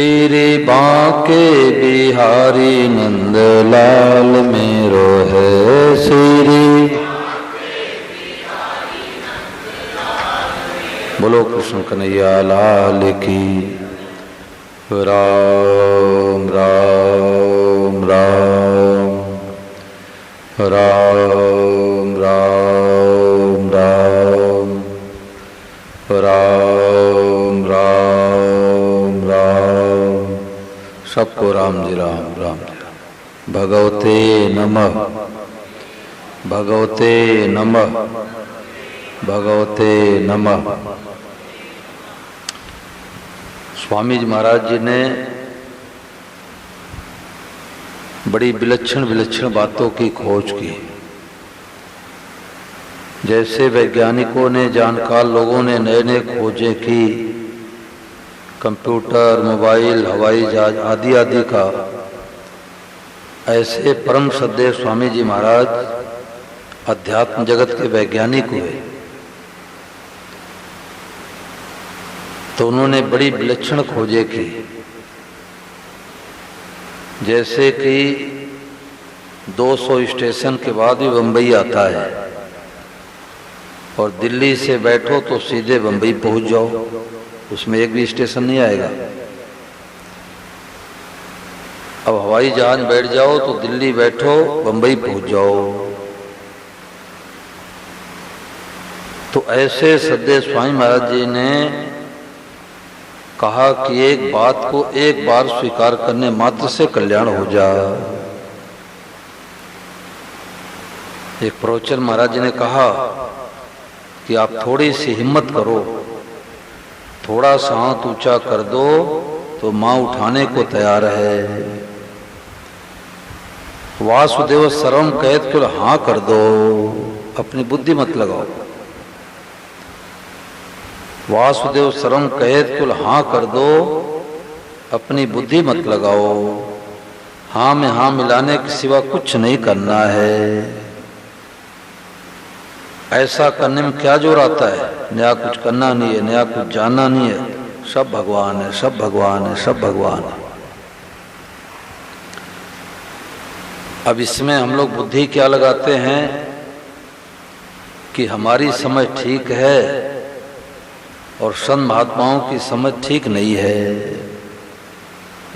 श्री बांके बिहारी नंदलाल मेरो है श्री। बोलो कृष्ण कन्हैया लाल की। राम राम राम राम राम राम राम राम राम। सबको राम जी राम राम जी राम। भगवते नमः भगवते नमः भगवते नमः। स्वामी जी महाराज जी ने बड़ी विलक्षण विलक्षण बातों की खोज की। जैसे वैज्ञानिकों ने, जानकार लोगों ने नए नए खोजें की, कंप्यूटर, मोबाइल, हवाई जहाज आदि आदि का, ऐसे परम श्रद्धेय स्वामी जी महाराज अध्यात्म जगत के वैज्ञानिक हुए। तो उन्होंने बड़ी विलक्षण खोजें की। जैसे कि 200 स्टेशन के बाद भी बम्बई आता है और दिल्ली से बैठो तो सीधे बम्बई पहुंच जाओ, उसमें एक भी स्टेशन नहीं आएगा। अब हवाई जहाज बैठ जाओ तो दिल्ली बैठो बम्बई पहुंच जाओ। तो ऐसे श्रद्धेय स्वामी महाराज जी ने कहा कि एक बात को एक बार स्वीकार करने मात्र से कल्याण हो जाए। एक प्रवचन महाराज जी ने कहा कि आप थोड़ी सी हिम्मत करो, थोड़ा सा हाथ ऊंचा कर दो तो मां उठाने को तैयार है। वासुदेव सर्वम कहत केवल हाँ कर दो, अपनी बुद्धि मत लगाओ। वासुदेव सर्वम कहत केवल हाँ कर दो, अपनी बुद्धि मत लगाओ। हाँ में हाँ मिलाने के सिवा कुछ नहीं करना है। ऐसा करने में क्या जोर आता है? नया कुछ करना नहीं है, नया कुछ जानना नहीं है। सब भगवान है, सब भगवान है, सब भगवान है। अब इसमें हम लोग बुद्धि क्या लगाते हैं कि हमारी समझ ठीक है और संत महात्माओं की समझ ठीक नहीं है।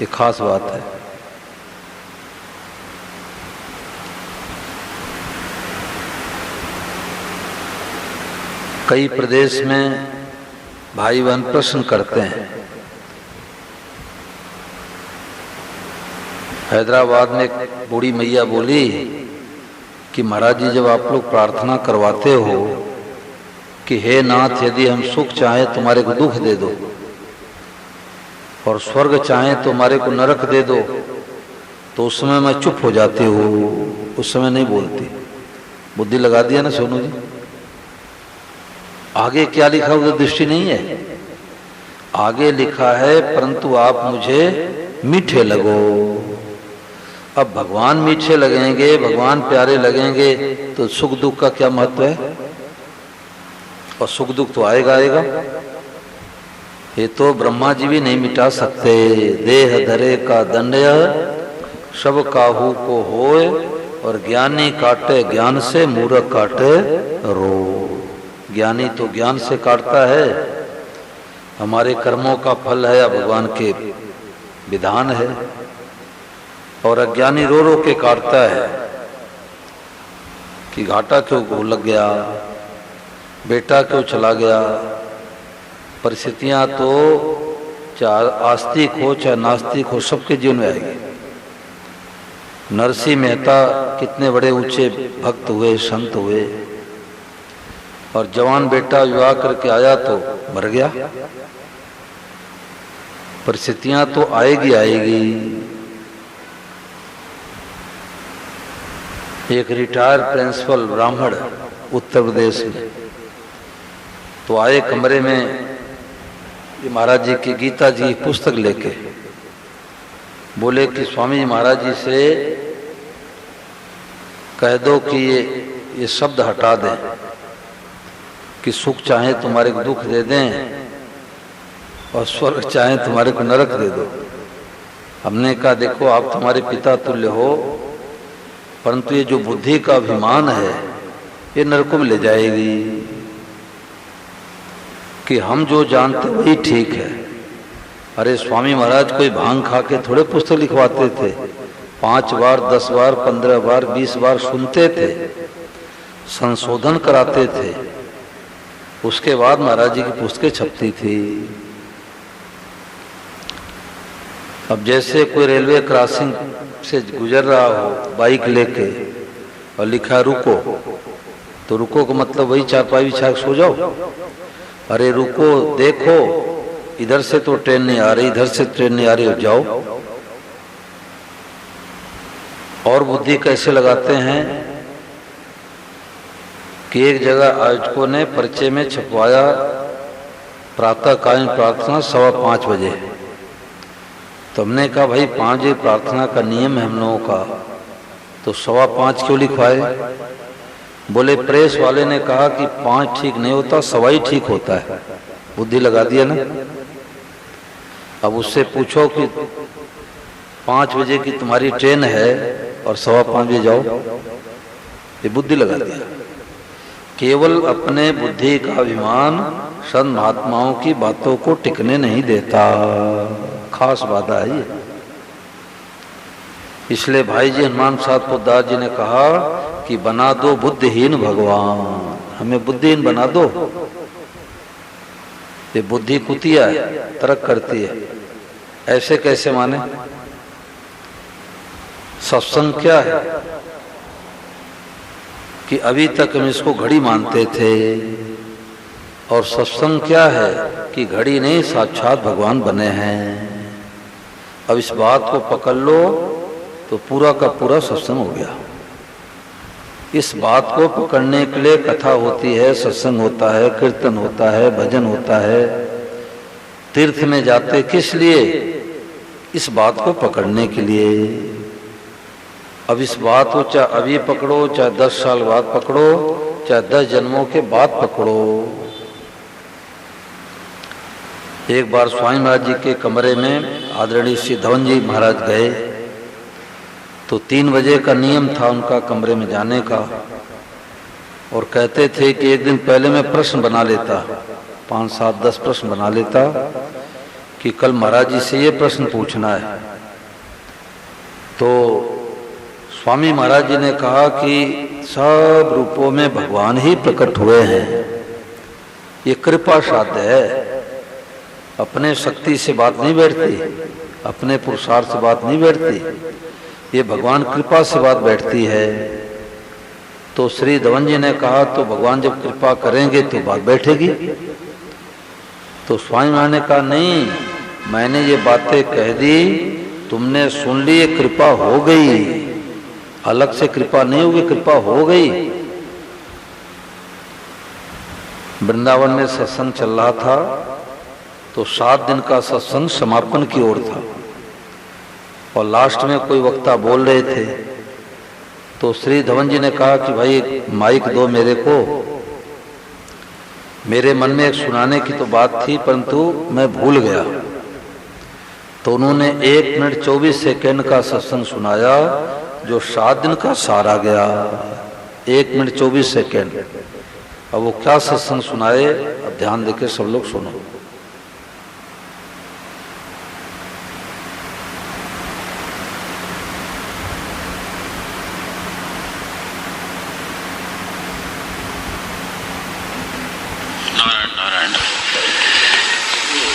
ये खास बात है। कई प्रदेश में भाई बहन प्रश्न करते हैं। हैदराबाद में एक बूढ़ी मैया बोली कि महाराज जी जब आप लोग प्रार्थना करवाते हो कि हे नाथ यदि हम सुख चाहें तुम्हारे को दुख दे दो और स्वर्ग चाहें तो हमारे को नरक दे दो, तो उस समय मैं चुप हो जाती हूँ, उस समय नहीं बोलती। बुद्धि लगा दिया ना सोनू जी। आगे क्या लिखा उधर दृष्टि नहीं है। आगे लिखा है परंतु आप मुझे मीठे लगो। अब भगवान मीठे लगेंगे, भगवान प्यारे लगेंगे तो सुख दुख का क्या महत्व है? और सुख दुख तो आएगा आएगा। ये तो ब्रह्मा जी भी नहीं मिटा सकते। देह धरे का दंड सब काहू को होए, और ज्ञानी काटे ज्ञान से, मूर्ख काटे रो। ज्ञानी तो ज्ञान से काटता है, हमारे कर्मों का फल है या भगवान के विधान है। और अज्ञानी रो रो के काटता है कि घाटा क्यों लग गया, बेटा क्यों चला गया। परिस्थितियां तो चाहे आस्तिक हो चाहे नास्तिक हो, सबके जीवन में आएगी। नरसिंह मेहता कितने बड़े ऊंचे भक्त हुए, संत हुए, और जवान बेटा विवाह करके आया तो मर गया। परिस्थितियां तो आएगी आएगी। एक रिटायर प्रिंसिपल ब्राह्मण उत्तर प्रदेश में तो आए कमरे में महाराज जी की गीता जी की पुस्तक लेके, बोले कि स्वामी जी महाराज जी से कह दो कि ये शब्द हटा दें कि सुख चाहे तुम्हारे को दुख दे दें और स्वर्ग चाहे तुम्हारे को नरक दे दो। हमने कहा देखो आप तुम्हारे पिता तुल्य हो, परंतु ये जो बुद्धि का अभिमान है ये नरकों में ले जाएगी, कि हम जो जानते वही ठीक है। अरे स्वामी महाराज कोई भांग खा के थोड़े पुस्तक लिखवाते थे, 5 बार 10 बार 15 बार 20 बार सुनते थे, संशोधन कराते थे, उसके बाद महाराज जी की पुस्तकें छपती थी। अब जैसे कोई रेलवे क्रॉसिंग से गुजर रहा हो बाइक लेके और लिखा रुको, तो रुको का मतलब वही चारपाई बिछा के सो जाओ। अरे रुको, देखो इधर से तो ट्रेन नहीं आ रही, इधर से ट्रेन नहीं आ रही, जाओ। और बुद्धि कैसे लगाते हैं कि एक जगह आयोजकों ने पर्चे में छपवाया प्रातःकालीन प्रार्थना 5:15 बजे। तो हमने कहा भाई 5 बजे प्रार्थना का नियम है हम लोगों का, तो 5:15 क्यों लिखवाए? बोले प्रेस वाले ने कहा कि 5 ठीक नहीं होता, 1:15 ठीक होता है। बुद्धि लगा दिया ना। अब उससे पूछो कि 5 बजे की तुम्हारी ट्रेन है और 5:15 बजे जाओ, ये बुद्धि लगा दिया। केवल अपने बुद्धि का अभिमान संत महात्माओं की बातों को टिकने नहीं देता, खास बाधा है ये। इसलिए भाई जी हनुमान साहब पोद्दार जी ने कहा कि बना दो बुद्धिहीन भगवान, हमें बुद्धिहीन बना दो। ये बुद्धि कुतिया है, तर्क करती है। ऐसे कैसे माने? सत्संग क्या है कि अभी तक हम इसको घड़ी मानते थे, और सत्संग क्या है कि घड़ी नहीं साक्षात भगवान बने हैं। अब इस बात को पकड़ लो तो पूरा का पूरा सत्संग हो गया। इस बात को पकड़ने के लिए कथा होती है, सत्संग होता है, कीर्तन होता है, भजन होता है। तीर्थ में जाते किस लिए? इस बात को पकड़ने के लिए। अब इस बात को चाहे अभी पकड़ो, चाहे 10 साल बाद पकड़ो, चाहे 10 जन्मों के बाद पकड़ो। एक बार स्वामी महाराज जी के कमरे में आदरणीय श्री धवन जी महाराज गए, तो 3 बजे का नियम था उनका कमरे में जाने का, और कहते थे कि एक दिन पहले मैं प्रश्न बना लेता, 5, 7, 10 प्रश्न बना लेता कि कल महाराज जी से ये प्रश्न पूछना है। तो स्वामी महाराज जी ने कहा कि सब रूपों में भगवान ही प्रकट हुए हैं, ये कृपा साध्य है। अपने शक्ति से बात नहीं बैठती, अपने पुरुषार्थ से बात नहीं बैठती, ये भगवान कृपा से बात बैठती है। तो श्री धवन जी ने कहा तो भगवान जब कृपा करेंगे तो बात बैठेगी। तो स्वामी महाराज ने कहा नहीं, मैंने ये बातें कह दी, तुमने सुन ली, ये कृपा हो गई, अलग से कृपा नहीं होगी, कृपा हो गई। वृंदावन में सत्संग चल रहा था, तो 7 दिन का सत्संग समापन की ओर था, और लास्ट में कोई वक्ता बोल रहे थे। तो श्री धवन जी ने कहा कि भाई माइक दो मेरे को, मेरे मन में एक सुनाने की तो बात थी, परंतु मैं भूल गया। तो उन्होंने 1 मिनट 24 सेकेंड का सत्संग सुनाया, जो 7 दिन का सारा गया। 1 मिनट 24 सेकेंड। अब वो क्या सत्संग सुनाए, अब ध्यान देके सब लोग सुनो।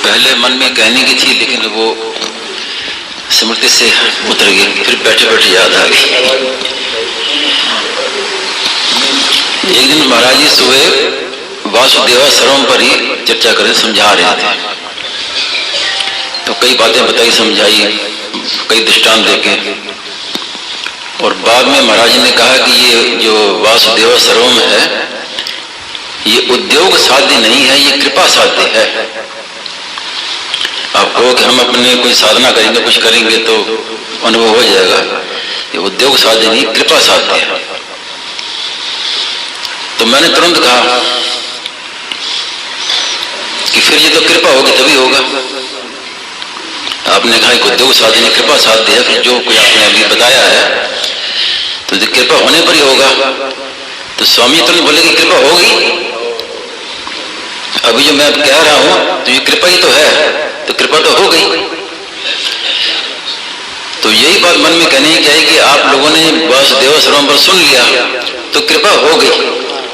पहले मन में कहने की थी, लेकिन वो स्मृति से उतर गई, फिर बैठे बैठे याद आ गई। एक दिन महाराज जी सुबह वासुदेवा सर्वम पर ही चर्चा करें, समझा रहे थे। तो कई बातें बताई, समझाई, कई दृष्टांत देके, और बाद में महाराज जी ने कहा कि ये जो वासुदेवा सर्वम है, ये उद्योग साध्य नहीं है, ये कृपा साध्य है। आप कहो कि हम अपने कोई साधना करेंगे, कुछ करेंगे तो अनुभव हो जाएगा, ये उद्योग साध्य नहीं, कृपा साध्य है। तो मैंने तुरंत कहा कि फिर ये तो कृपा होगी तभी होगा। आपने आपने कहा कि उद्योग साधन कृपा साध्य है, फिर जो कोई आपने अभी बताया है तो कृपा होने पर ही होगा। तो स्वामी तुरंत बोले कि कृपा होगी, अभी जो मैं कह रहा हूं तो ये कृपा ही तो है, तो कृपा तो हो गई। तो यही बात मन में कहने की आई कि आप लोगों ने वासुदेव सर्वम पर सुन लिया तो कृपा हो गई,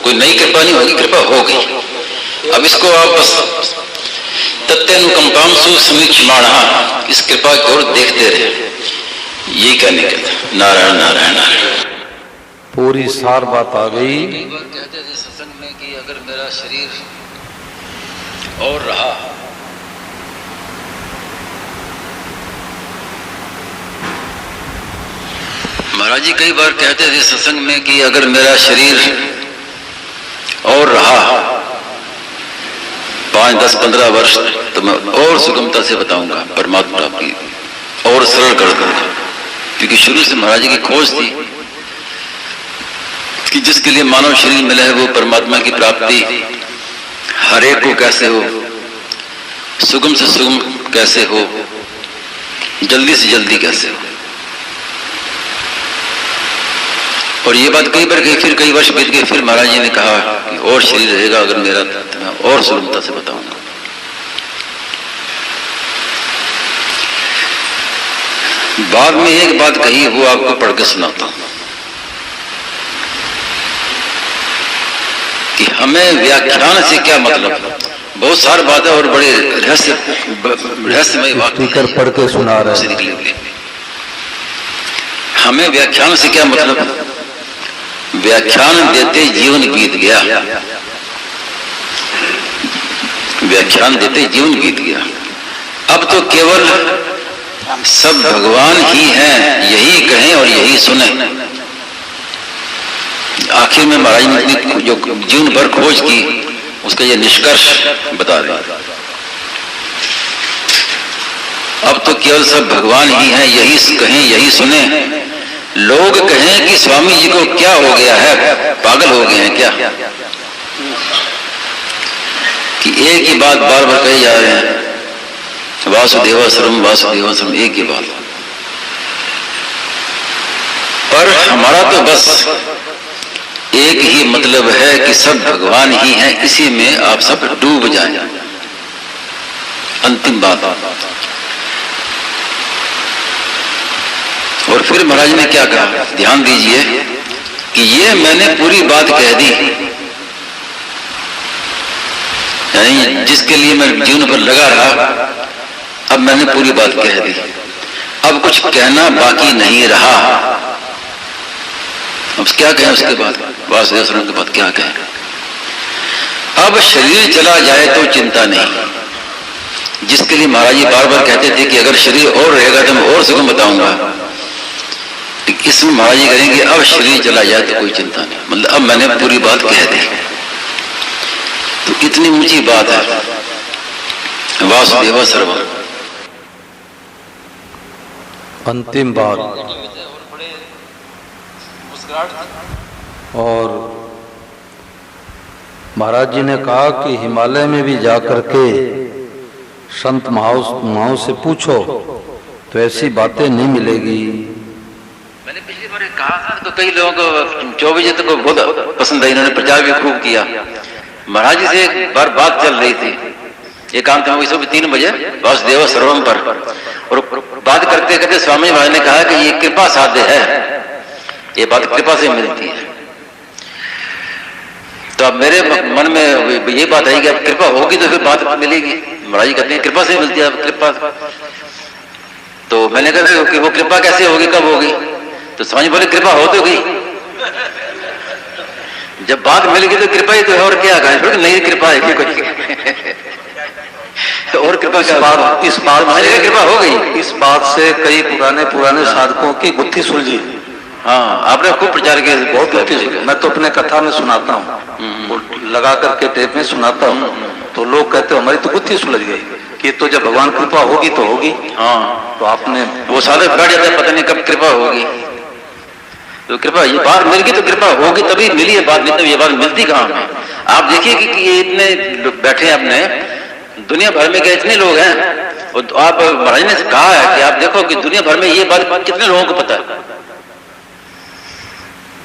कोई नई कृपा नहीं होगी, कृपा हो गई। अब इसको आप बस तत्यनुकंपाम सुसमीक्षमाणः, इस कृपा की ओर देखते रहे, यही कहने का था। नारायण नारायण नारायण। पूरी सार बात आ गई। कहते थे सत्संग में कि अगर मेरा शरीर और रहा, महाराज जी कई बार कहते थे सत्संग में कि अगर मेरा शरीर और रहा 5, 10, 15 वर्ष तो मैं और सुगमता से बताऊंगा परमात्मा प्राप्ति, और सरल कर दूंगा। क्योंकि शुरू से महाराज जी की खोज थी कि जिसके लिए मानव शरीर मिला है वो परमात्मा की प्राप्ति हर एक को कैसे हो, सुगम से सुगम कैसे हो, जल्दी से जल्दी कैसे हो। और ये बात कई बार गई, फिर कई वर्ष बीत गए, फिर महाराज जी ने कहा कि और शरीर रहेगा अगर मेरा तो मैं और सुगमता से बताऊंगा। बाद में एक बात कही, वो आपको पढ़ के सुनाता हूं कि हमें व्याख्यान से क्या मतलब। बहुत सारी बातें और बड़े रहस्यमय वाक्य पढ़ के सुना रहे हैं। हमें व्याख्यान से क्या मतलब, व्याख्यान देते जीवन बीत गया, व्याख्यान देते जीवन बीत गया। अब तो केवल सब भगवान ही हैं, यही कहें और यही सुने। आखिर में महाराज ने जो जीवन भर खोज की उसका ये निष्कर्ष बता रहे हैं। अब तो केवल सब भगवान ही हैं, यही कहें यही सुने। लोग कहें कि स्वामी जी को क्या हो गया है, पागल हो गए हैं क्या, कि एक ही बात बार बार कही जा रहे हैं, वासुदेव सर्वम वासुदेव सर्वम, एक ही बात। पर हमारा तो बस एक ही मतलब है कि सब भगवान ही हैं, इसी में आप सब डूब जाएं। अंतिम बात। और फिर महाराज ने क्या कहा, ध्यान दीजिए कि ये मैंने पूरी बात कह दी, यानी जिसके लिए मैं जीवन पर लगा रहा, अब मैंने पूरी बात कह दी, अब कुछ कहना बाकी नहीं रहा। अब क्या कहें उसके बाद, वासुदेव सर्वम के बाद क्या कहें। अब शरीर चला जाए तो चिंता नहीं, जिसके लिए महाराज जी बार बार कहते थे कि अगर शरीर और रहेगा तो मैं और सुगम बताऊंगा। इसमें महाराज जी करेंगे अब शरीर चला जाए तो कोई चिंता नहीं, मतलब अब मैंने पूरी बात कह दी। तो इतनी ऊंची बात है वासुदेव सर्वम। अंतिम बात। और महाराज जी ने कहा कि हिमालय में भी जाकर के संत महाओं से पूछो तो ऐसी बातें नहीं मिलेगी। मैंने पिछली बार कहा था तो कई लोगों को 24 तक को बहुत पसंद आई, इन्होंने प्रचार भी खूब किया। महाराज जी से एक बार बात चल रही थी, ये काम था 3 बजे वासुदेव सर्वम पर, और बात करते करते स्वामी महाराज ने कहा कि ये कृपा साध्य है, ये बात कृपा से मिलती है। तो अब मेरे मन में ये बात आई कि अब कृपा होगी तो फिर बात मिलेगी। महाराज जी कहते हैं कृपा से मिलती है, अब कृपा। तो मैंने कहा कि वो कृपा कैसे होगी, कब होगी? तो स्वामी बोले कृपा हो तो गई, जब बात मिल गई तो कृपा ही तो है, और क्या कहें, नहीं कृपा है कोई और कृपा क्या बात, इस बात से कृपा हो गई। इस बात से कई पुराने साधकों की गुत्थी सुलझी। हाँ, आपने खूब प्रचार किया, बहुत गुत्थी। मैं तो अपने कथा में सुनाता हूँ, लगा करके टेप में सुनाता हूँ, तो लोग कहते हो हमारी तो गुत्थी सुलझ गई कि तो जब भगवान कृपा होगी तो होगी। हाँ, तो आपने वो सारे बैठ जाते हैं, पता नहीं कब कृपा होगी। तो कृपा ये बात मिल गई तो कृपा होगी तभी मिली है बात, नहीं तो ये बात मिलती कहाँ है। आप देखिए कि ये इतने बैठे हैं अपने, दुनिया भर में क्या इतने लोग हैं और तो आप महाराज ने कहा है कि आप देखो कि दुनिया भर में ये बात कितने लोगों को पता है,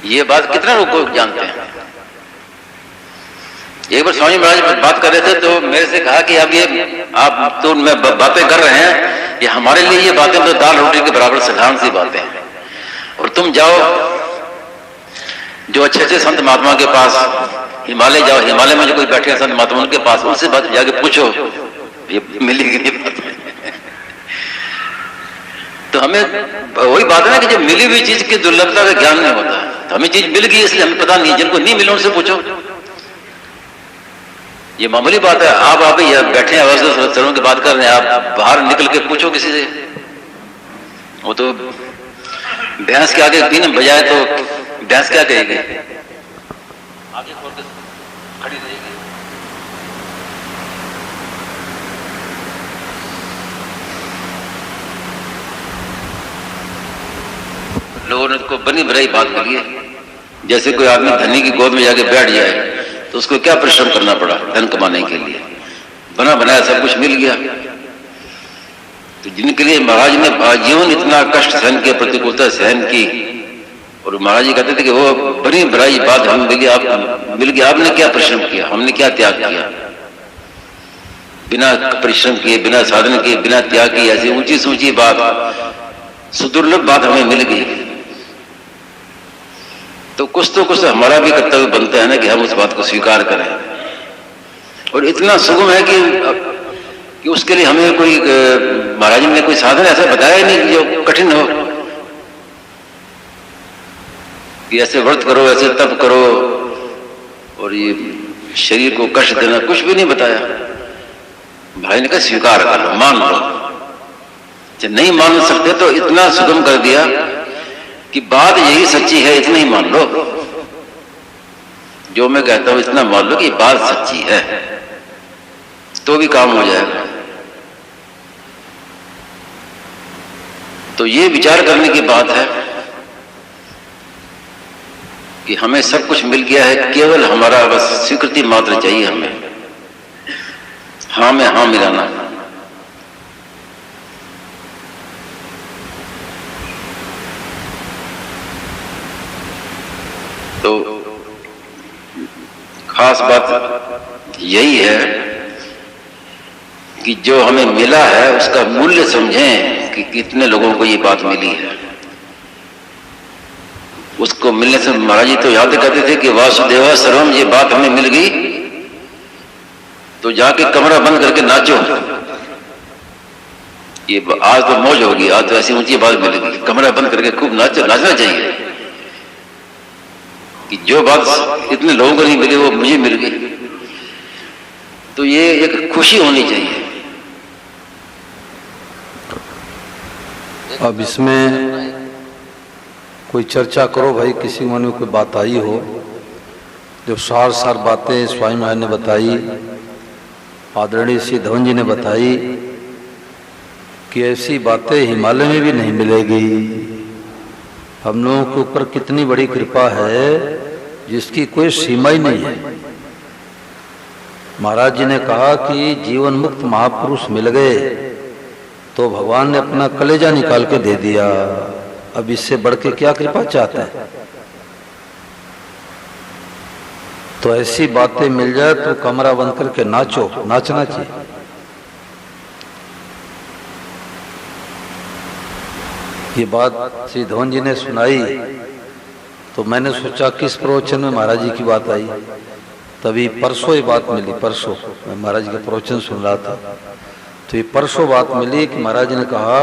ये बात कितने लोगों को जानते हैं। एक बार स्वामी महाराज बात कर रहे थे तो मेरे से कहा कि अब ये आप तो मैं बातें कर रहे हैं, ये हमारे लिए ये बातें तो दाल रोटी के बराबर साधारण सी बातें हैं, और तुम जाओ जो अच्छे अच्छे संत महात्मा के पास, हिमालय जाओ, हिमालय में जो कोई बैठे हैं संत महात्मा उनके पास, उनसे बात जाके पूछो ये मिलेगी नहीं बात। तो हमें वही बात है ना कि जब मिली हुई चीज की दुर्लभता का ज्ञान नहीं होता, तो हमें चीज मिल गई इसलिए हमें पता नहीं, जिनको नहीं मिले उनसे पूछो। ये मामूली बात है। आप बैठे हैं आवाज सरों की बात कर रहे हैं, आप बाहर निकल के पूछो किसी से, वो तो भैंस के आगे बीन बजाए तो भैंस क्या कहेगी, आगे खोल के खड़ी रहेगी। लोगों ने को बनी बनाई बात करी है, जैसे कोई आदमी धनी की गोद में जाके बैठ जाए तो उसको क्या परिश्रम करना पड़ा धन कमाने के लिए, बना बनाया सब कुछ मिल गया। तो जिनके लिए महाराज ने जीवन इतना कष्ट सहन किया, प्रतिकूलता सहन की, और महाराज जी कहते थे कि वो बड़ी बड़ी बात हमें मिली, आप मिल गया, आपने क्या परिश्रम किया, हमने क्या त्याग किया, बिना परिश्रम किए, बिना साधन किए, बिना त्याग किए, ऐसी ऊंची से ऊंची बात, सुदुर्लभ बात हमें मिल गई। तो कुछ हमारा भी कर्तव्य बनता है ना कि हम उस बात को स्वीकार करें, और इतना सुगम है कि उसके लिए हमें कोई महाराज ने कोई साधन ऐसा बताया नहीं जो कठिन हो, कि ऐसे व्रत करो, ऐसे तप करो, और ये शरीर को कष्ट देना, कुछ भी नहीं बताया। भाई ने कहा स्वीकार कर लो, मान लो। जब नहीं मान सकते तो इतना सुगम कर दिया कि बात यही सच्ची है, इतना ही मान लो। जो मैं कहता हूं इतना मान लो कि बात सच्ची है, तो भी काम हो जाएगा। तो ये विचार करने की बात है कि हमें सब कुछ मिल गया है, केवल हमारा बस स्वीकृति मात्र चाहिए हमें, हाँ में हाँ मिलाना। तो खास बात यही है कि जो हमें मिला है उसका मूल्य समझें कि कितने लोगों को ये बात मिली है। उसको मिलने से महाराज जी तो याद करते थे कि वासुदेवा सर्वम, ये बात हमें मिल गई तो जाके कमरा बंद करके नाचो। ये आज तो मौज होगी, आज तो ऐसी ऊंची बात मिल गई, कमरा बंद करके खूब नाचो, नाचना चाहिए कि जो बात इतने लोगों को नहीं मिली वो मुझे मिल गई। तो ये एक खुशी होनी चाहिए। अब इसमें कोई चर्चा करो भाई, किसी मन में कोई बात आई हो, जो सार बातें स्वामी महाराज ने बताई, आदरणीय श्री धवन जी ने बताई, कि ऐसी बातें हिमालय में भी नहीं मिलेगी। हम लोगों के ऊपर कितनी बड़ी कृपा है जिसकी कोई सीमा ही नहीं है। महाराज जी ने कहा कि जीवन मुक्त महापुरुष मिल गए तो भगवान ने अपना कलेजा निकाल के दे दिया। अब इससे बढ़ के क्या कृपा चाहता है। तो ऐसी बातें मिल जाए तो कमरा बंद करके नाचो, नाचना चाहिए। ये बात श्री धवन जी ने सुनाई तो मैंने सोचा किस प्रवचन में महाराज जी की बात आई। तभी परसों ये बात मिली, परसों मैं महाराज जी का प्रवचन सुन रहा था तो ये परसों बात मिली कि महाराज जी ने कहा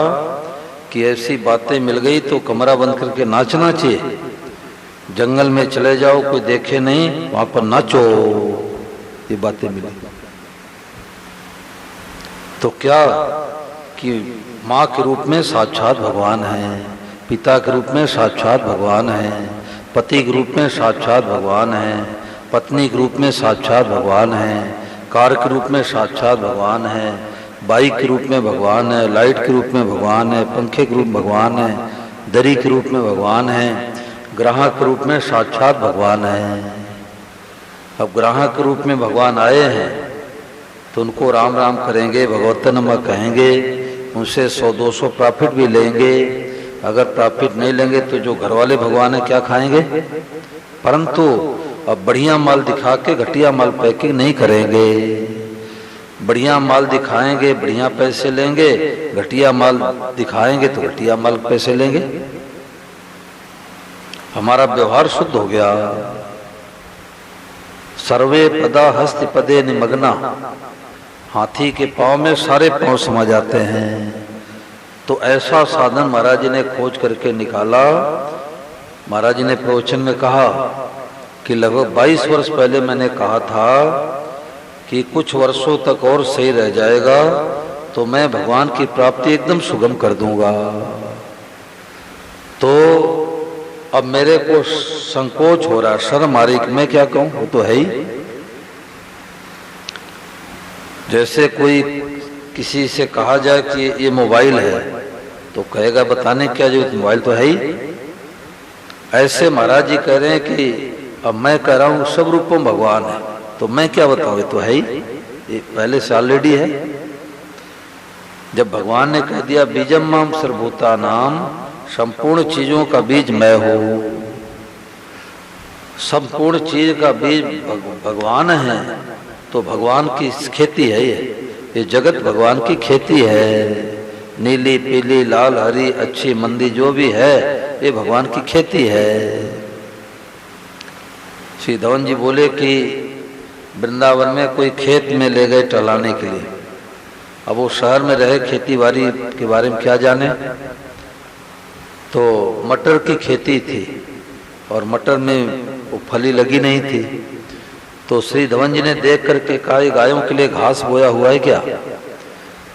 कि ऐसी बातें मिल गई तो कमरा बंद करके नाचना चाहिए। जंगल में चले जाओ, कोई देखे नहीं, वहां पर नाचो। ये बातें मिली तो क्या कि माँ के रूप में साक्षात भगवान है, पिता के रूप में साक्षात भगवान है, पति के रूप में साक्षात भगवान है, पत्नी के रूप में साक्षात भगवान है, कार के रूप में साक्षात भगवान है, बाइक के रूप में भगवान है, लाइट के रूप में भगवान है, पंखे के रूप में भगवान है, दरी के रूप में भगवान है, ग्राहक के रूप में साक्षात भगवान है। अब ग्राहक के रूप में भगवान आए हैं तो उनको राम राम करेंगे, भगवत नमः कहेंगे, उनसे 100-200 प्रॉफिट भी लेंगे। अगर प्रॉफिट नहीं लेंगे तो जो घर वाले भगवान है क्या खाएंगे। परंतु अब बढ़िया माल दिखा के घटिया माल पैकिंग नहीं करेंगे। बढ़िया माल दिखाएंगे, बढ़िया पैसे लेंगे, घटिया माल दिखाएंगे तो घटिया माल पैसे लेंगे। हमारा व्यवहार शुद्ध हो गया। सर्वे पदा हस्त पदे निमग्ना, हाथी के पांव में सारे पांव समा जाते हैं। तो ऐसा साधन महाराज जी ने खोज करके निकाला। महाराज जी ने प्रवचन में कहा कि लगभग 22 वर्ष पहले मैंने कहा था कि कुछ वर्षों तक और सही रह जाएगा तो मैं भगवान की प्राप्ति एकदम सुगम कर दूंगा। तो अब मेरे को संकोच हो रहा, शर्म आ रही कि मैं क्या कहूं, वो तो है ही। जैसे कोई किसी से कहा जाए कि ये मोबाइल है तो कहेगा बताने क्या जरूरत, मोबाइल तो है ही। ऐसे महाराज जी कह रहे हैं कि अब मैं कह रहा हूं सब रूपों भगवान है तो मैं क्या बताऊं, ये तो है ही, ये पहले से ऑलरेडी है। जब भगवान ने कह दिया बीजम माम सर्वभूता नाम, संपूर्ण चीजों का बीज मैं हूं, संपूर्ण चीज का बीज भगवान है, तो भगवान की खेती है ये जगत भगवान की खेती है। नीली पीली लाल हरी अच्छी मंदी जो भी है ये भगवान की खेती है। श्री धवन जी बोले कि वृंदावन में कोई खेत में ले गए टहलाने के लिए। अब वो शहर में रहे, खेती बाड़ी के बारे में क्या जाने। तो मटर की खेती थी और मटर में वो फली लगी नहीं थी। तो श्री धवन जी ने देख करके कहा ये गायों के लिए घास बोया हुआ है क्या।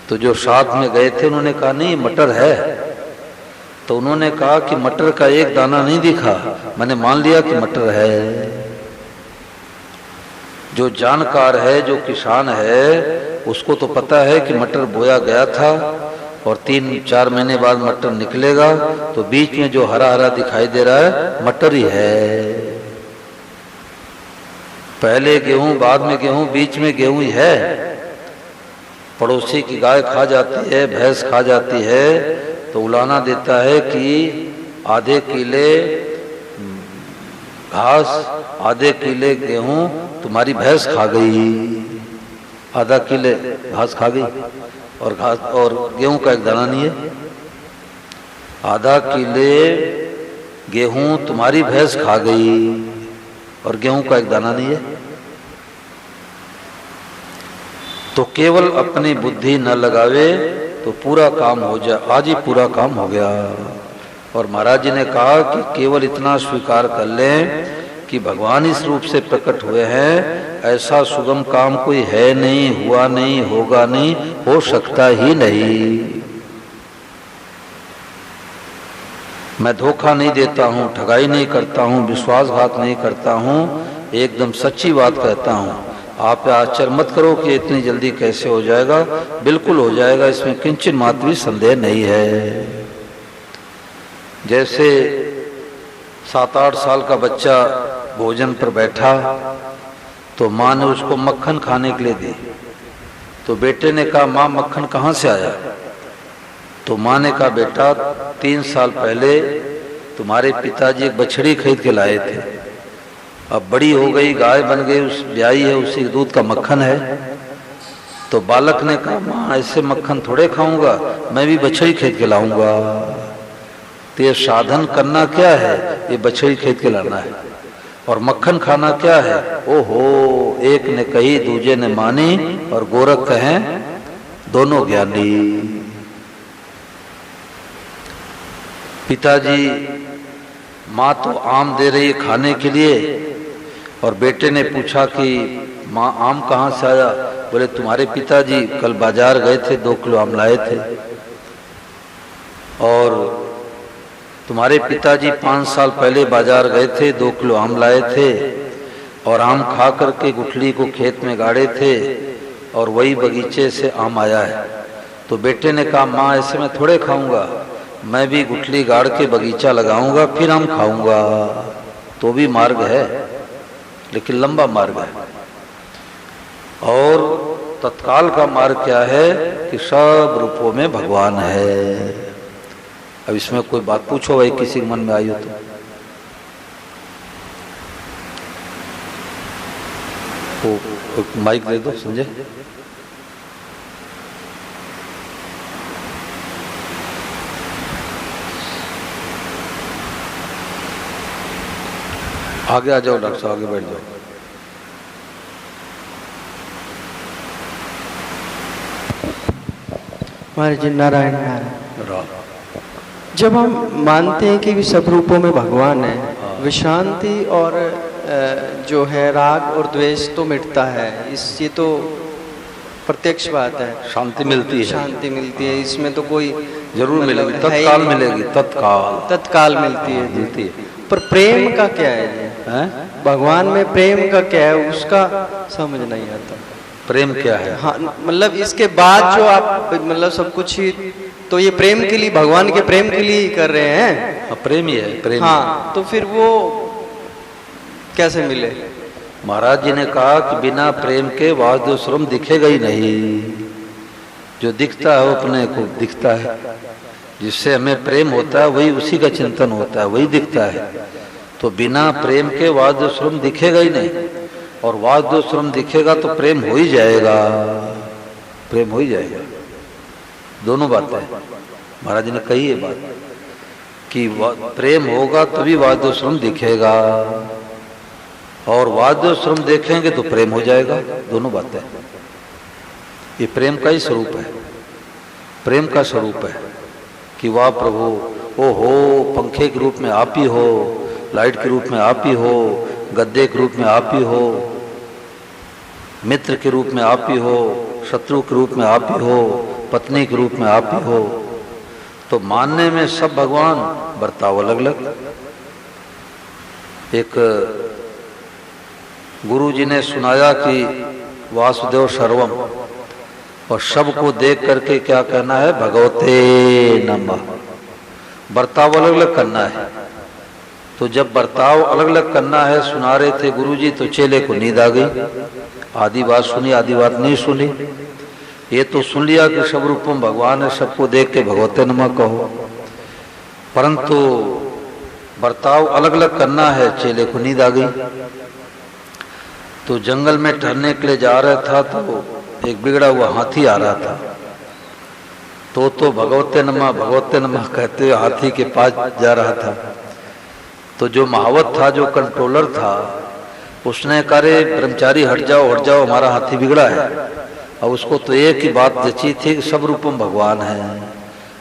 तो जो साथ में गए थे उन्होंने कहा नहीं मटर है। तो उन्होंने कहा कि मटर का एक दाना नहीं दिखा, मैंने मान लिया कि मटर है। जो जानकार है, जो किसान है, उसको तो पता है कि मटर बोया गया था और 3-4 महीने बाद मटर निकलेगा, तो बीच में जो हरा हरा दिखाई दे रहा है मटर ही है। पहले गेहूं बाद में गेहूं, बीच में गेहूं ही है। पड़ोसी की गाय खा जाती है, भैंस खा जाती है तो उलाना देता है कि आधे किले घास आधे किले गेहूं तुम्हारी भैंस खा गई, आधा किले घास खा गई और घास और गेहूं का एक दाना नहीं है। आधा किले गेहूं तुम्हारी भैंस खा गई और गेहूं का एक दाना नहीं है। तो केवल अपनी बुद्धि न लगावे तो पूरा काम हो जाए। आज ही पूरा काम हो गया। और महाराज जी ने कहा कि केवल इतना स्वीकार कर लें कि भगवान इस रूप से प्रकट हुए हैं, ऐसा सुगम काम कोई है नहीं, हुआ नहीं, होगा नहीं, हो सकता ही नहीं। मैं धोखा नहीं देता हूं, ठगाई नहीं करता हूं, विश्वासघात नहीं करता हूं, एकदम सच्ची बात कहता हूं। आप आश्चर्य मत करो कि इतनी जल्दी कैसे हो जाएगा, बिल्कुल हो जाएगा, इसमें किंचित मात्र भी संदेह नहीं है। जैसे 7-8 साल का बच्चा भोजन पर बैठा तो माँ ने उसको मक्खन खाने के लिए दी। तो बेटे ने कहा माँ मक्खन कहाँ से आया। तो माँ ने कहा बेटा 3 साल पहले तुम्हारे पिताजी एक बछड़ी खरीद के लाए थे, अब बड़ी हो गई, गाय बन गई, उस ब्याई है, उसी दूध का मक्खन है। तो बालक ने कहा माँ ऐसे मक्खन थोड़े खाऊंगा, मैं भी बछड़ी खरीद के लाऊंगा। तो ये साधन करना क्या है, ये बछड़ी खरीद के लाना है। और मक्खन खाना क्या है, ओहो एक ने कही दूजे ने मानी और गोरख कहें दोनों ज्ञानी। पिताजी माँ तो आम दे रही है खाने के लिए और बेटे ने पूछा कि माँ आम कहाँ से आया। बोले तुम्हारे पिताजी कल बाजार गए थे, 2 किलो आम लाए थे। और तुम्हारे पिताजी 5 साल पहले बाजार गए थे, 2 किलो आम लाए थे और आम खा करके गुठली को खेत में गाड़े थे और वही बगीचे से आम आया है। तो बेटे ने कहा माँ ऐसे मैं थोड़े खाऊंगा, मैं भी गुठली गाड़ के बगीचा लगाऊंगा फिर आम खाऊंगा। तो भी मार्ग है, लेकिन लंबा मार्ग है। और तत्काल का मार्ग क्या है कि सब रूपों में भगवान है। अब इसमें कोई बात पूछो भाई, किसी के मन में आई हो तो माइक दे दो संजय। आगे आ जाओ डॉक्टर साहब, आगे बैठ जाओ। महाराज जी नारायण नारायण। जब हम मानते हैं कि सब रूपों में भगवान है, विश्रांति और जो है राग और द्वेष तो मिटता है, ये तो प्रत्यक्ष बात है। शांति मिलती है, शांति मिलती है, इसमें तो कोई जरूर मिलेगी, तत्काल मिलेगी, तत्काल मिलती है। पर प्रेम का क्या है? भगवान में प्रेम का क्या है, उसका समझ नहीं आता। प्रेम क्या है? हाँ, मतलब इसके बाद जो आप मतलब सब कुछ ही तो ये प्रेम के लिए, भगवान के प्रेम के लिए ही कर रहे हैं। हाँ, प्रेम ही है, प्रेम। हाँ, तो फिर वो कैसे मिले? महाराज जी ने कहा कि बिना प्रेम के वासुदेव स्वरूप दिखेगा ही नहीं। जो दिखता है वो अपने को दिखता है, जिससे हमें प्रेम होता है वही उसी का चिंतन होता है, वही दिखता है। तो बिना प्रेम के वासुदेव स्वरूप दिखेगा ही नहीं, और वासुदेव स्वरूप दिखेगा तो प्रेम हो ही जाएगा, प्रेम हो ही जाएगा। दोनों बातें महाराज जी ने कही है बात कि प्रेम होगा तभी वासुदेव स्वरूप दिखेगा, और वासुदेव स्वरूप देखेंगे तो प्रेम हो जाएगा। दोनों बातें, ये प्रेम का ही स्वरूप है, प्रेम का स्वरूप है कि वाह प्रभु, ओ हो, पंखे के रूप में आप ही हो, लाइट के रूप में आप ही हो, गद्दे के रूप में आप ही हो, मित्र के रूप में आप ही हो, शत्रु के रूप में आप ही हो, पत्नी के रूप में आप ही हो। तो मानने में सब भगवान, बर्ताव अलग अलग। एक गुरु जी ने सुनाया कि वासुदेव सर्वम, और शब को देख करके क्या कहना है, भगवते नमः। बर्ताव अलग अलग करना है। तो जब बर्ताव अलग अलग करना है सुना रहे थे गुरु जी, तो चेले को नींद आ गई। आधी बात सुनी, आधी बात नहीं सुनी। ये तो सुन लिया कि सब रूपम भगवान है, सबको देख के भगवते नमः कहो, परंतु बर्ताव अलग अलग करना है, चेले को नींद आ गई। तो जंगल में टहलने के लिए जा रहा था, तो एक बिगड़ा हुआ हाथी आ रहा था। तो भगवते नमः कहते हुए हाथी के पास जा रहा था। तो जो महावत था, जो कंट्रोलर था, उसने कहा रे ब्रह्मचारी हट जाओ, हमारा हाथी बिगड़ा है। अब उसको तो एक ही बात जची थी कि सब रूपम भगवान है।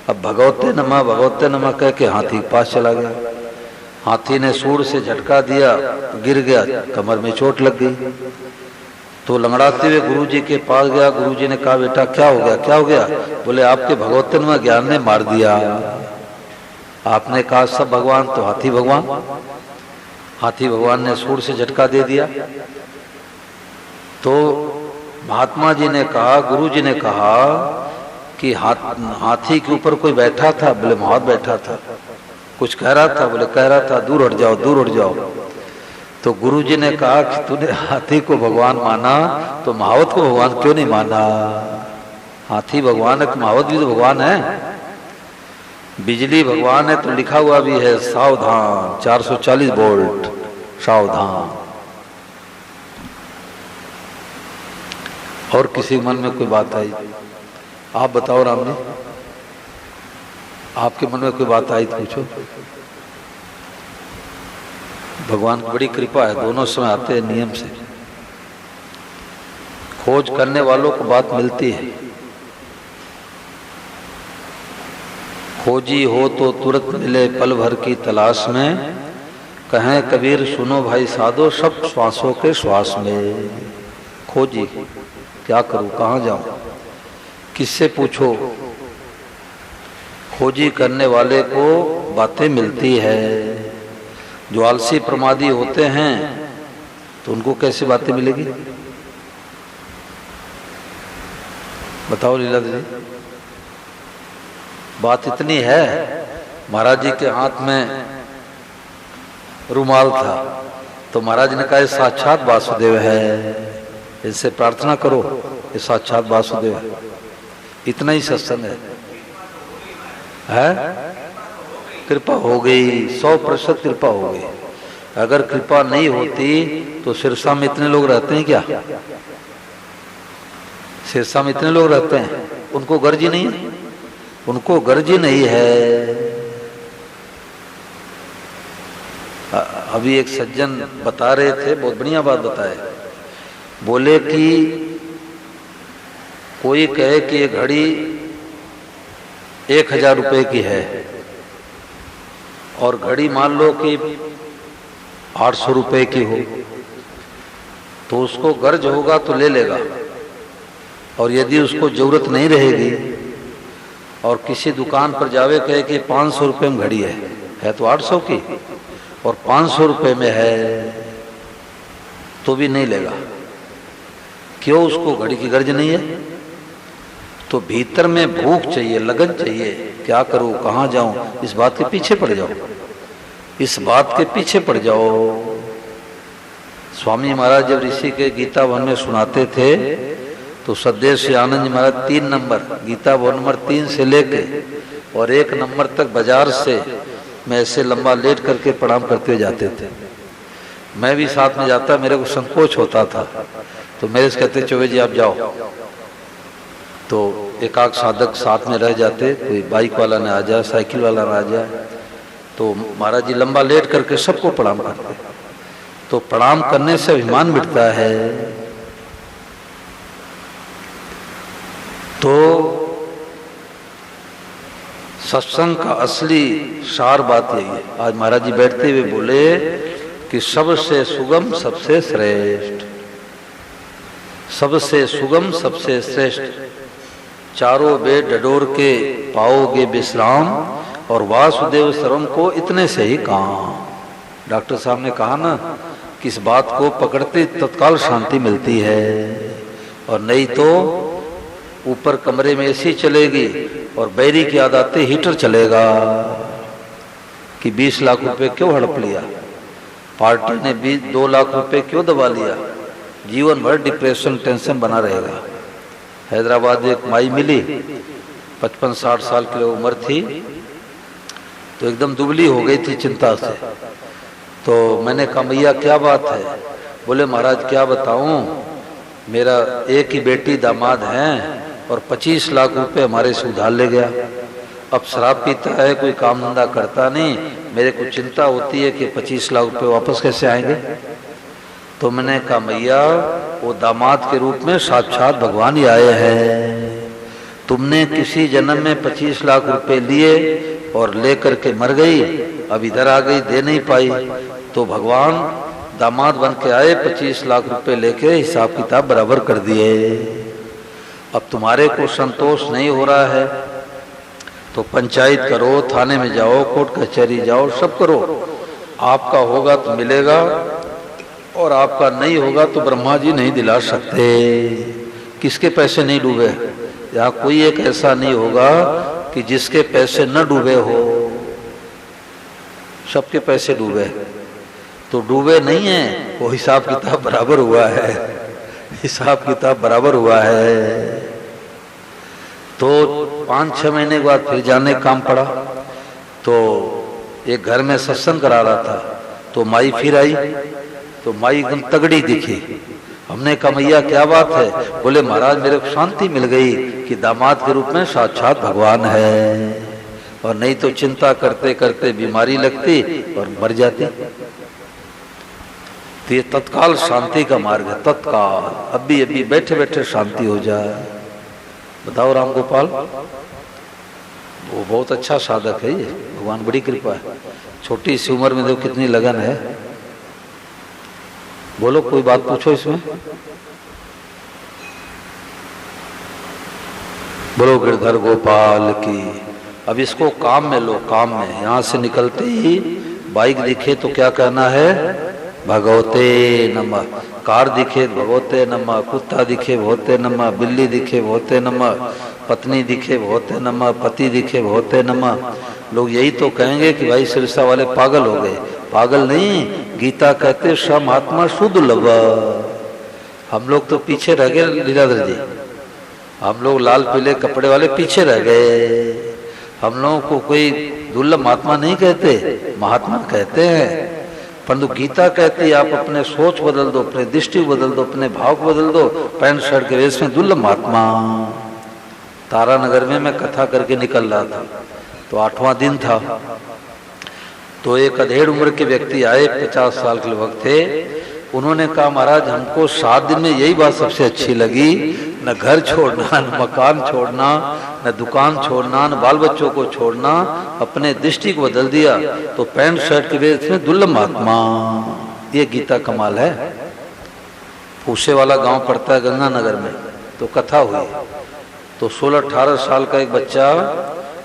अब भगवते नमः कह के हाथी के पास चला गया। हाथी ने सूंड से झटका दिया, गिर गया, कमर में चोट लग गई। तो लंगड़ाते हुए गुरुजी के पास गया। गुरुजी ने कहा बेटा क्या हो गया? बोले आपके भगवते नमः ज्ञान ने मार दिया। आपने कहा सब भगवान, तो हाथी भगवान। हाथी भगवान ने सूंड से झटका दे दिया। तो महात्मा जी ने कहा, गुरु जी ने कहा कि हाथी के ऊपर कोई बैठा था? बोले महावत बैठा था। कुछ कह रहा था? बोले कह रहा था दूर हट जाओ। तो गुरु जी ने कहा कि तूने हाथी को भगवान माना, तो महावत को भगवान क्यों नहीं माना? हाथी भगवान है, महावत भी तो भगवान है। बिजली भगवान है, तो लिखा हुआ भी है सावधान, 440 वोल्ट, सावधान। और किसी मन में कोई बात आई? आप बताओ राम जी, आपके मन में कोई बात आई तो पूछो। भगवान की बड़ी कृपा है, दोनों समय आते हैं नियम से। खोज करने वालों को बात मिलती है। खोजी हो तो तुरंत मिले पल भर की तलाश में, कहें कबीर सुनो भाई साधो सब श्वासों के श्वास में। खोजी, क्या करूं, कहाँ जाऊं, किससे पूछो? खोजी करने वाले को बातें मिलती है। जो आलसी प्रमादी होते हैं तो उनको कैसे बातें मिलेगी? बताओ लीला दीदी। बात इतनी है, महाराज जी के हाथ में रुमाल था, तो महाराज ने कहा साक्षात वासुदेव है, इनसे प्रार्थना करो। ये साक्षात वासुदेव है। इतना ही सत्संग है? कृपा हो गई, 100% कृपा हो गई। अगर कृपा नहीं होती तो सिरसा में इतने लोग रहते हैं क्या? सिरसा में इतने लोग रहते हैं, उनको गर्ज ही नहीं है, उनको गर्ज ही नहीं है। अभी एक सज्जन बता रहे थे, बहुत बढ़िया बात बताए। बोले कि कोई कहे कि ये घड़ी 1000 रुपए की है और घड़ी मान लो कि 800 रुपए की हो, तो उसको गर्ज होगा तो ले लेगा। और यदि उसको जरूरत नहीं रहेगी और किसी दुकान पर जावे कहे कि 500 रुपए में घड़ी है तो 800 की और 500 रुपए में है तो भी नहीं लेगा। क्यों? उसको घड़ी की गर्ज नहीं है। तो भीतर में भूख चाहिए, लगन चाहिए, क्या करूं, कहां जाऊं, इस बात के पीछे पड़ जाओ, इस बात के पीछे पड़ जाओ। स्वामी महाराज जब ऋषि के गीता भवन में सुनाते थे तो सदैव श्री आनंद जी महाराज 3 नंबर गीता भवन नंबर 3 से लेके और 1 नंबर तक बाजार से मैं ऐसे लंबा लेट करके प्रणाम करते जाते थे। मैं भी साथ में जाता, मेरे को संकोच होता था, तो मेरे से कहते चौबे जी आप जाओ। तो एक आध साधक साथ में रह जाते, कोई बाइक वाला ने आ जाए, साइकिल वाला ने आ जाए, तो महाराज जी लंबा लेट करके सबको प्रणाम करते। तो प्रणाम करने से अभिमान मिटता है। तो सत्संग का असली सार बात यही है। आज महाराज जी बैठते हुए बोले कि सबसे सुगम सबसे श्रेष्ठ, सबसे सुगम सबसे श्रेष्ठ, चारों बेद डडोर के पाओगे विश्राम और वासुदेव सर्वम को इतने से ही काम। डॉक्टर साहब ने कहा ना कि इस बात को पकड़ते तत्काल शांति मिलती है, और नहीं तो ऊपर कमरे में एसी चलेगी और बैरी की याद आते हीटर चलेगा कि 20 लाख रुपए क्यों हड़प लिया, पार्टी ने 2 लाख रुपए क्यों दबा लिया, जीवन भर डिप्रेशन टेंशन बना रहेगा। हैदराबाद एक माई मिली, 55-60 साल की उम्र थी, तो एकदम दुबली हो गई थी चिंता से। तो मैंने कहा मैया क्या बात है? बोले महाराज क्या बताऊं, मेरा एक ही बेटी दामाद हैं और 25 लाख रुपए हमारे से उधार ले गया। अब शराब पीता है, कोई काम धंधा करता नहीं, मेरे को चिंता होती है कि 25 लाख रुपए वापस कैसे आएंगे। तो मैंने कहा मैया वो दामाद के रूप में साक्षात भगवान ही आए हैं। तुमने किसी जन्म में 25 लाख रुपए लिए और लेकर के मर गई, अब इधर आ गई, दे नहीं पाई, तो भगवान दामाद बन के आए, 25 लाख रुपए लेके हिसाब किताब बराबर कर दिए। अब तुम्हारे को संतोष नहीं हो रहा है तो पंचायत करो, थाने में जाओ, कोर्ट कचहरी जाओ, सब करो। आपका होगा तो मिलेगा और आपका नहीं होगा तो ब्रह्मा जी नहीं दिला सकते। किसके पैसे नहीं डूबे? यहाँ कोई एक ऐसा नहीं होगा कि जिसके पैसे न डूबे हो, सबके पैसे डूबे। तो डूबे नहीं है, वो हिसाब किताब बराबर हुआ है, हिसाब किताब बराबर हुआ है। तो 5-6 महीने के बाद फिर जाने काम पड़ा। तो एक घर में सत्संग करा रहा था, तो माई फिर आई, तो माई एकदम तगड़ी दिखी। हमने कहा मैया क्या बात है? बोले महाराज मेरे को शांति मिल गई कि दामाद के रूप में साक्षात भगवान है, और नहीं तो चिंता करते करते बीमारी लगती और मर जाती। तो ये तत्काल शांति का मार्ग है, तत्काल, अभी अभी बैठे बैठे शांति हो जाए। बताओ राम गोपाल, वो बहुत अच्छा साधक है ये, भगवान बड़ी कृपा है। छोटी सी उम्र में देखो कितनी लगन है। बोलो कोई बात पूछो इसमें। बोलो गिरधर गोपाल की। अब इसको काम में लो, काम में। यहां से निकलते ही बाइक दिखे तो क्या कहना है? भगवते नमः। कार दिखे भगवते नमः, कुत्ता दिखे भगवते नमः, बिल्ली दिखे भगवते नमः, पत्नी दिखे भगवते नमः, पति दिखे भगवते नमः। लोग यही तो कहेंगे कि भाई सिरसा वाले पागल हो गए। पागल नहीं, गीता कहते सम आत्मा शुद्ध लव। हम लोग तो पीछे रह गए लीलाधर जी। हम लोग लाल पीले कपड़े वाले पीछे रह गए। हम लोगों को कोई दुर्लभ महात्मा नहीं कहते, महात्मा कहते हैं। परंतु गीता कहती है आप अपने सोच बदल दो, अपने दृष्टि बदल दो, अपने भाव को बदल दो, पैंट शर्ट के वेश में दुर्लभ महात्मा। तारानगर में मैं कथा करके निकल रहा था, तो 8वां दिन था, तो एक अधेड़ उम्र के व्यक्ति आए, 50 साल के लोग थे। उन्होंने कहा महाराज हमको 7 दिन में यही बात सबसे अच्छी लगी, न घर छोड़ना, न मकान छोड़ना, न दुकान छोड़ना, न बाल बच्चों को छोड़ना, अपने दृष्टि को बदल दिया। तो पैंट शर्ट के वेश में दुर्लभ महात्मा। ये गीता कमाल है। पूसे वाला गांव पड़ता है गंगानगर में, तो कथा हुई। तो 16-18 साल का एक बच्चा,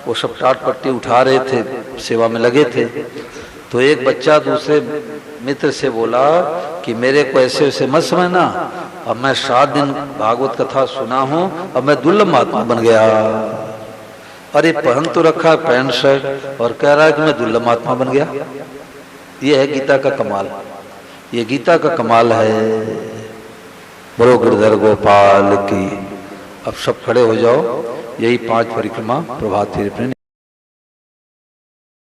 वो सब टाट पट्टी उठा रहे थे, सेवा में लगे थे। तो एक बच्चा दूसरे मित्र से बोला कि मेरे को ऐसे ऐसे मत समझना, अब मैं 7 दिन भागवत कथा सुना हूँ, अब मैं दुर्लभ महात्मा बन गया। अरे पहन तो रखा है पैंट शर्ट और कह रहा है कि मैं दुर्लभ महात्मा बन गया। ये है गीता का कमाल, ये गीता का कमाल है। बरो गिरधर गोपाल की। अब सब खड़े हो जाओ, यही 5 परिक्रमा प्रभात फेरी।